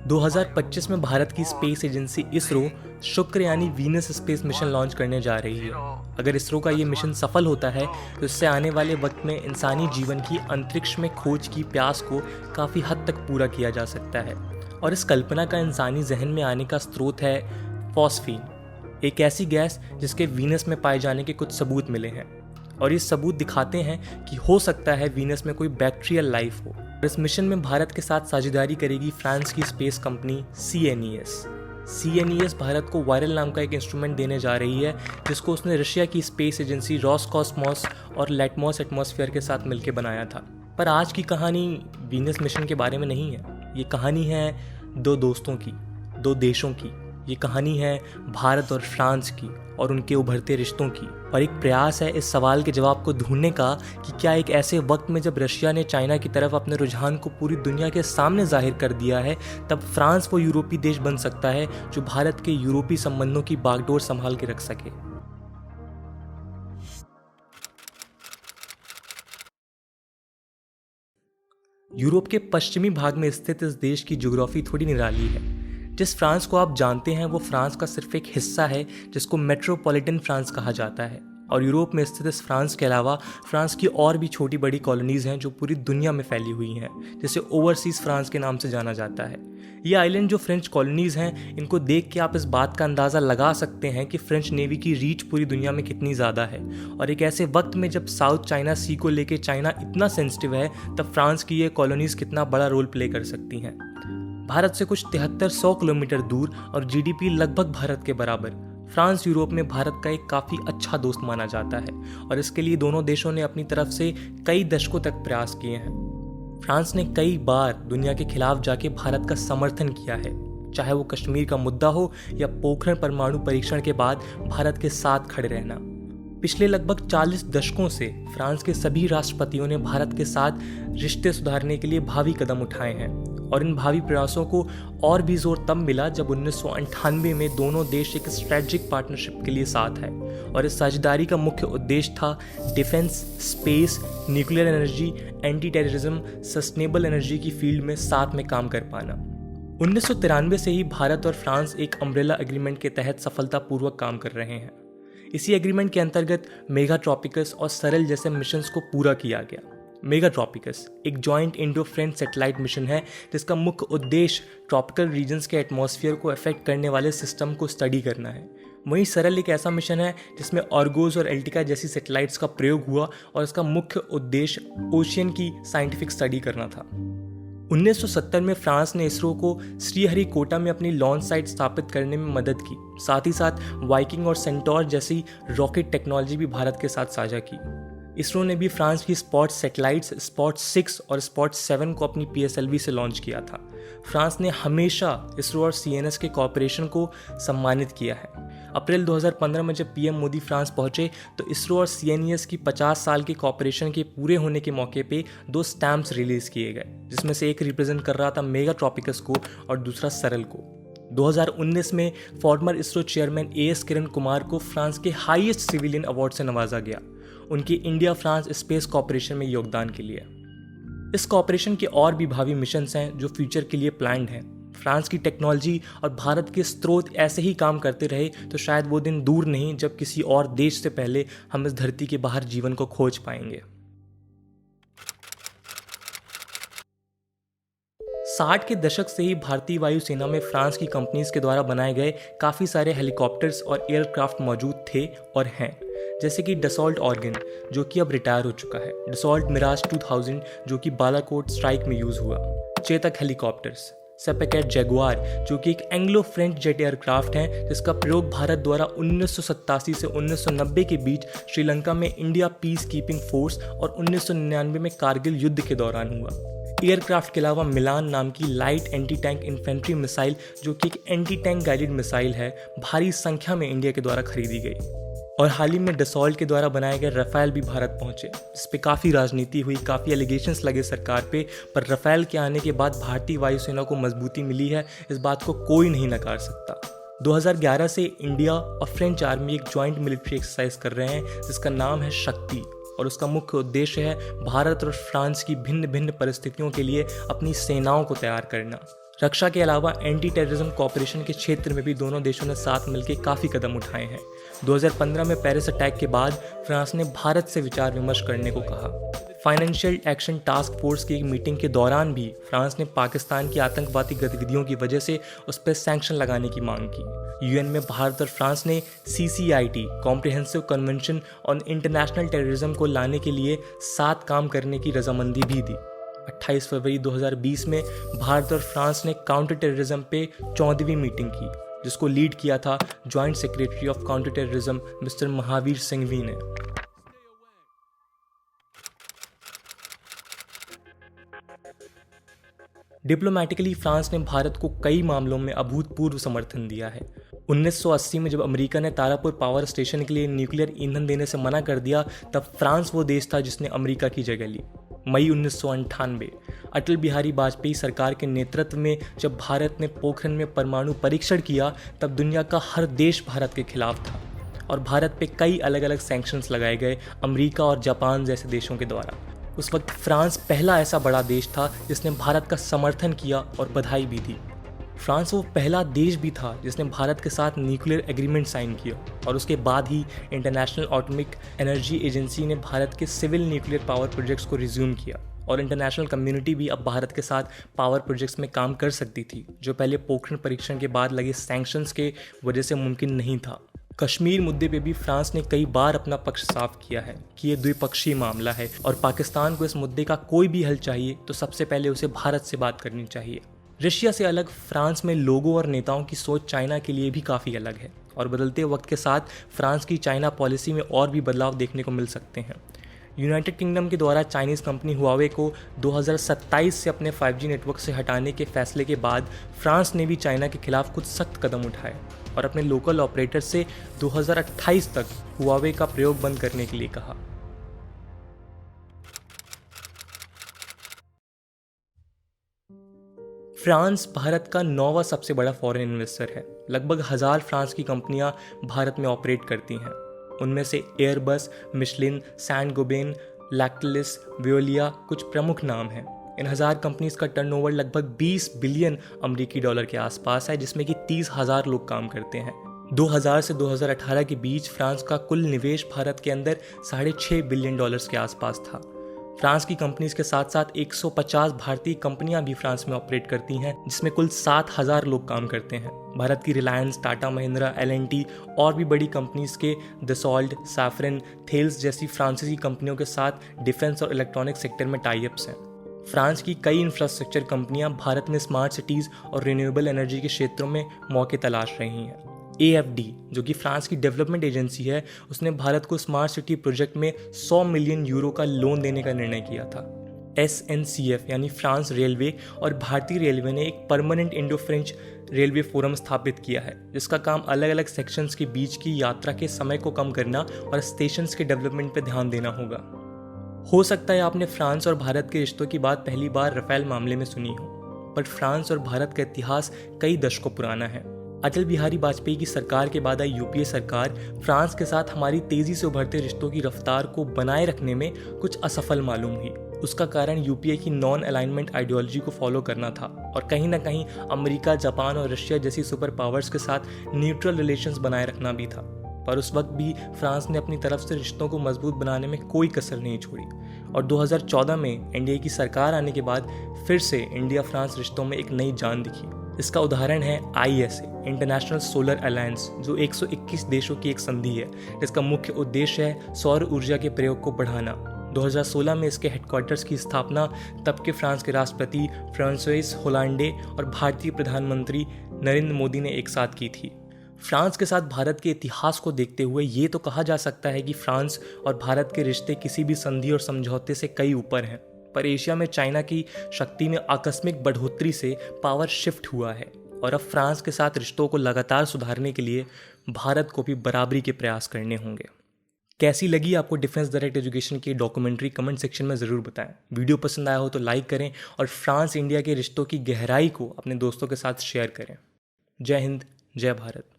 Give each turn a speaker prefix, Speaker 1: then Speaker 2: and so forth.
Speaker 1: 2025 में भारत की space agency ISRO शुक्र यानी वीनस स्पेस मिशन लॉन्च करने जा रही है। अगर इसरो का ये मिशन सफल होता है तो इससे आने वाले वक्त में इंसानी जीवन की अंतरिक्ष में खोज की प्यास को काफ़ी हद तक पूरा किया जा सकता है। और इस कल्पना का इंसानी जहन में आने का स्रोत है फॉस्फीन, एक ऐसी गैस जिसके वीनस में पाए जाने के कुछ सबूत मिले हैं और ये सबूत दिखाते हैं कि हो सकता है वीनस में कोई बैक्टीरियल लाइफ हो। इस मिशन में भारत के साथ साझेदारी करेगी फ्रांस की space company CNES। CNES Bharat को वायरल नाम का एक इंस्ट्रूमेंट देने जा रही है जिसको उसने रशिया की स्पेस एजेंसी रोसकॉस्मोस और लैटमॉस एटमॉस्फेयर के साथ मिलकर बनाया था। पर आज की कहानी वीनस मिशन के बारे में नहीं है, ये कहानी है दो दोस्तों की, दो देशों की। ये कहानी है भारत और फ्रांस की और उनके उभरते रिश्तों की, और एक प्रयास है इस सवाल के जवाब को ढूंढने का कि क्या एक ऐसे वक्त में जब रशिया ने चाइना की तरफ अपने रुझान को पूरी दुनिया के सामने जाहिर कर दिया है, तब फ्रांस वो यूरोपीय देश बन सकता है जो भारत के यूरोपीय संबंधों की बागडोर संभाल के रख सके। यूरोप के पश्चिमी भाग में स्थित इस देश की ज्योग्राफी थोड़ी निराली है। जिस फ्रांस को आप जानते हैं वो फ्रांस का सिर्फ एक हिस्सा है जिसको मेट्रोपॉलिटन फ्रांस कहा जाता है, और यूरोप में स्थित इस फ्रांस के अलावा फ्रांस की और भी छोटी बड़ी कॉलोनीज़ हैं जो पूरी दुनिया में फैली हुई हैं, जिसे ओवरसीज़ फ्रांस के नाम से जाना जाता है। ये आइलैंड जो फ्रेंच कॉलोनीज़ हैं, इनको देख के आप इस बात का अंदाज़ा लगा सकते हैं कि फ्रेंच नेवी की रीच पूरी दुनिया में कितनी ज़्यादा है। और एक ऐसे वक्त में जब साउथ चाइना सी को लेके चाइना इतना सेंसिटिव है, तब फ्रांस की ये कॉलोनीज़ कितना बड़ा रोल प्ले कर सकती हैं। भारत से कुछ 7300 किलोमीटर दूर और GDP लगभग भारत के बराबर, फ्रांस यूरोप में भारत का एक काफ़ी अच्छा दोस्त माना जाता है, और इसके लिए दोनों देशों ने अपनी तरफ से कई दशकों तक प्रयास किए हैं। फ्रांस ने कई बार दुनिया के खिलाफ जाके भारत का समर्थन किया है, चाहे वो कश्मीर का मुद्दा हो या पोखरण परमाणु परीक्षण के बाद भारत के साथ खड़े रहना। पिछले लगभग 40 दशकों से फ्रांस के सभी राष्ट्रपतियों ने भारत के साथ रिश्ते सुधारने के लिए भावी कदम उठाए हैं, और इन भावी प्रयासों को और भी जोर तब मिला जब 1998 में दोनों देश एक स्ट्रेटेजिक पार्टनरशिप के लिए साथ आए, और इस साझेदारी का मुख्य उद्देश्य था defence, space, nuclear energy, anti terrorism, sustainable energy की फील्ड में साथ में काम कर पाना। 1993 से ही भारत और फ्रांस एक अम्ब्रेला एग्रीमेंट के तहत सफलतापूर्वक काम कर रहे हैं। इसी एग्रीमेंट के अंतर्गत मेगाट्रॉपिकस और सरल जैसे मिशंस को पूरा किया गया। मेगाट्रॉपिकस एक joint Indo French satellite mission है जिसका मुख्य उद्देश्य ट्रॉपिकल रीजन्स के एटमॉस्फेयर को अफेक्ट करने वाले सिस्टम को स्टडी करना है। वहीं सरल एक ऐसा मिशन है जिसमें ऑर्गोज और एल्टिका जैसी सैटेलाइट्स का प्रयोग हुआ, और इसका मुख्य उद्देश्य ओशियन की साइंटिफिक स्टडी करना था। 1970 में फ्रांस ने इसरो को श्रीहरिकोटा में अपनी लॉन्च साइट स्थापित करने में मदद की। साथ ही साथ वाइकिंग और सेंटोर जैसी रॉकेट टेक्नोलॉजी भी भारत के साथ साझा की। इसरो ने भी फ्रांस की स्पॉट सैटेलाइट्स स्पॉट 6 और स्पॉट 7 को अपनी PSLV से लॉन्च किया था। फ्रांस ने हमेशा इसरो और CNS के कॉपरेशन को सम्मानित किया है। अप्रैल 2015 में जब PM मोदी फ्रांस पहुंचे तो इसरो और CNES की 50 साल के कॉपरेशन के पूरे होने के मौके पे 2 स्टैम्प्स रिलीज किए गए, जिसमें से एक रिप्रेजेंट कर रहा था मेगाट्रॉपिकस को और दूसरा सरल को। 2019 में farmer ISRO chairman AS Kiran Kumar को फ्रांस के हाईएस्ट सिविलियन अवार्ड से नवाजा गया, उनके इंडिया फ्रांस स्पेस कॉपरेशन में योगदान के लिए। इस कॉपरेशन के और भी भावी मिशंस हैं जो फ्यूचर के लिए प्लान्ड हैं। फ्रांस की टेक्नोलॉजी और भारत के स्रोत ऐसे ही काम करते रहे तो शायद वो दिन दूर नहीं जब किसी और देश से पहले हम इस धरती के बाहर जीवन को खोज पाएंगे। 60 के दशक से ही भारतीय वायुसेना में फ्रांस की कंपनीज के द्वारा बनाए गए काफ़ी सारे हेलीकॉप्टर्स और एयरक्राफ्ट मौजूद थे और हैं, जैसे कि डसॉल्ट ऑर्गन जो कि अब रिटायर हो चुका है, डसॉल्ट मिराज 2000 जो कि बालाकोट स्ट्राइक में यूज़ हुआ, चेतक हेलीकॉप्टर्स, सेपेकेट जैगुआर जो कि एक एंग्लो फ्रेंच जेट एयरक्राफ्ट है जिसका प्रयोग भारत द्वारा 1987 से 1990 के बीच श्रीलंका में इंडिया पीस कीपिंग फोर्स और 1999 में कारगिल युद्ध के दौरान हुआ। एयरक्राफ्ट के अलावा मिलान नाम की light anti tank infantry missile जो कि एक एंटी टैंक गाइडेड मिसाइल है, भारी संख्या में इंडिया के द्वारा खरीदी गई। और हाल ही में डसॉल्ट के द्वारा बनाए गए रफेल भी भारत पहुंचे, जिस पे काफ़ी राजनीति हुई, काफ़ी एलिगेशंस लगे सरकार पे, पर रफेल के आने के बाद भारतीय वायुसेना को मजबूती मिली है, इस बात को कोई नहीं नकार सकता। 2011 से इंडिया और फ्रेंच आर्मी एक जॉइंट मिलिट्री एक्सरसाइज कर रहे हैं जिसका नाम है शक्ति, और उसका मुख्य उद्देश्य है भारत और फ्रांस की भिन्न भिन्न परिस्थितियों के लिए अपनी सेनाओं को तैयार करना। रक्षा के अलावा एंटी टेररिज्म कॉपरेशन के क्षेत्र में भी दोनों देशों ने साथ मिलकर काफ़ी कदम उठाए हैं। 2015 में पेरिस अटैक के बाद फ्रांस ने भारत से विचार विमर्श करने को कहा। फाइनेंशियल एक्शन टास्क फोर्स की एक मीटिंग के दौरान भी फ्रांस ने पाकिस्तान की आतंकवादी गतिविधियों की वजह से उस पर सैंक्शन लगाने की मांग की। यूएन में भारत और फ्रांस ने CCIT comprehensive convention on international terrorism को लाने के लिए साथ काम करने की रजामंदी भी दी। 28 फरवरी 2020 में भारत और फ्रांस ने काउंटर टेररिज्म पे 14वीं मीटिंग की, जिसको लीड किया था joint secretary of counter terrorism mister Mahavir Singhvi ने। डिप्लोमेटिकली फ्रांस ने भारत को कई मामलों में अभूतपूर्व समर्थन दिया है। 1980 में जब अमेरिका ने तारापुर पावर स्टेशन के लिए न्यूक्लियर ईंधन देने से मना कर दिया, तब फ्रांस वो देश था जिसने अमेरिका की जगह ली। मई 1998 अटल बिहारी वाजपेयी सरकार के नेतृत्व में जब भारत ने पोखरण में परमाणु परीक्षण किया, तब दुनिया का हर देश भारत के खिलाफ था और भारत पे कई अलग अलग सैंक्शंस लगाए गए अमेरिका और जापान जैसे देशों के द्वारा। उस वक्त फ्रांस पहला ऐसा बड़ा देश था जिसने भारत का समर्थन किया और बधाई भी दी। फ्रांस वो पहला देश भी था जिसने भारत के साथ न्यूक्लियर एग्रीमेंट साइन किया और उसके बाद ही इंटरनेशनल एटॉमिक एनर्जी एजेंसी ने भारत के सिविल न्यूक्लियर पावर प्रोजेक्ट्स को रिज्यूम किया और इंटरनेशनल कम्युनिटी भी अब भारत के साथ पावर प्रोजेक्ट्स में काम कर सकती थी, जो पहले पोखरण परीक्षण के बाद लगे सैंक्शंस के वजह से मुमकिन नहीं था। कश्मीर मुद्दे पे भी फ्रांस ने कई बार अपना पक्ष साफ किया है कि ये द्विपक्षीय मामला है और पाकिस्तान को इस मुद्दे का कोई भी हल चाहिए तो सबसे पहले उसे भारत से बात करनी चाहिए। रशिया से अलग फ्रांस में लोगों और नेताओं की सोच चाइना के लिए भी काफ़ी अलग है और बदलते वक्त के साथ फ्रांस की चाइना पॉलिसी में और भी बदलाव देखने को मिल सकते हैं। यूनाइटेड किंगडम के द्वारा चाइनीज़ कंपनी हुआवे को 2027 से अपने 5G नेटवर्क से हटाने के फैसले के बाद फ्रांस ने भी चाइना के खिलाफ कुछ सख्त कदम उठाए और अपने लोकल ऑपरेटर से 2028 तक हुआवे का प्रयोग बंद करने के लिए कहा। फ्रांस भारत का 9वां सबसे बड़ा फॉरेन इन्वेस्टर है। लगभग 1000 फ्रांस की कंपनियां भारत में ऑपरेट करती हैं। उनमें से एयरबस, मिशलिन, सैंट गोबेन, लैक्टलिस, वेओलिया कुछ प्रमुख नाम हैं। इन 1000 कंपनीज का टर्नओवर लगभग 20 बिलियन अमेरिकी डॉलर के आसपास है, जिसमें कि 30,000 लोग काम करते हैं। 2000 से 2018 के बीच फ्रांस का कुल निवेश भारत के अंदर $6.5 बिलियन के आसपास था। फ्रांस की कंपनीज के साथ साथ 150 भारतीय कंपनियां भी फ्रांस में ऑपरेट करती हैं, जिसमें कुल 7,000 लोग काम करते हैं। भारत की रिलायंस, टाटा महिंद्रा, L&T और भी बड़ी कंपनीज के दसॉल्ट, सैफरन, थेल्स जैसी फ्रांसीसी कंपनियों के साथ डिफेंस और इलेक्ट्रॉनिक सेक्टर में टाई अप्स हैं। फ्रांस की कई इंफ्रास्ट्रक्चर कंपनियां भारत में स्मार्ट सिटीज़ और रिन्यूएबल एनर्जी के क्षेत्रों में मौके तलाश रही हैं। AFD, जो कि फ्रांस की डेवलपमेंट एजेंसी है, उसने भारत को स्मार्ट सिटी प्रोजेक्ट में 100 मिलियन यूरो का लोन देने का निर्णय किया था। SNCF यानी फ्रांस रेलवे और भारतीय रेलवे ने एक permanent Indo French railway forum स्थापित किया है, जिसका काम अलग अलग सेक्शंस के बीच की यात्रा के समय को कम करना और स्टेशंस के डेवलपमेंट पर ध्यान देना होगा। हो सकता है आपने फ्रांस और भारत के रिश्तों की बात पहली बार राफेल मामले में सुनी हो, पर फ्रांस और भारत का इतिहास कई दशकों पुराना है। अटल बिहारी वाजपेयी की सरकार के बाद आई UPA सरकार फ्रांस के साथ हमारी तेजी से उभरते रिश्तों की रफ्तार को बनाए रखने में कुछ असफल मालूम हुई। उसका कारण UPA की नॉन अलाइनमेंट आइडियोलॉजी को फॉलो करना था और कहीं ना कहीं अमेरिका, जापान और रशिया जैसी सुपर पावर्स के साथ न्यूट्रल रिलेशंस बनाए रखना भी था। पर उस वक्त भी फ्रांस ने अपनी तरफ से रिश्तों को मजबूत बनाने में कोई कसर नहीं छोड़ी और 2014 में NDA की सरकार आने के बाद फिर से इंडिया फ्रांस रिश्तों में एक नई जान दिखी। इसका उदाहरण है ISA, इंटरनेशनल सोलर अलायंस, जो 121 देशों की एक संधि है, जिसका मुख्य उद्देश्य है सौर ऊर्जा के प्रयोग को बढ़ाना। 2016 में इसके हेडक्वार्टर्स की स्थापना तब के फ्रांस के राष्ट्रपति फ्रांसोइस होलांडे और भारतीय प्रधानमंत्री नरेंद्र मोदी ने एक साथ की थी। फ्रांस के साथ भारत के इतिहास को देखते हुए ये तो कहा जा सकता है कि फ्रांस और भारत के रिश्ते किसी भी संधि और समझौते से कई ऊपर हैं, पर एशिया में चाइना की शक्ति में आकस्मिक बढ़ोतरी से पावर शिफ्ट हुआ है और अब फ्रांस के साथ रिश्तों को लगातार सुधारने के लिए भारत को भी बराबरी के प्रयास करने होंगे। कैसी लगी आपको डिफेंस डायरेक्ट एजुकेशन की डॉक्यूमेंट्री? कमेंट सेक्शन में ज़रूर बताएं। वीडियो पसंद आया हो तो लाइक करें और फ्रांस इंडिया के रिश्तों की गहराई को अपने दोस्तों के साथ शेयर करें। जय हिंद, जय भारत।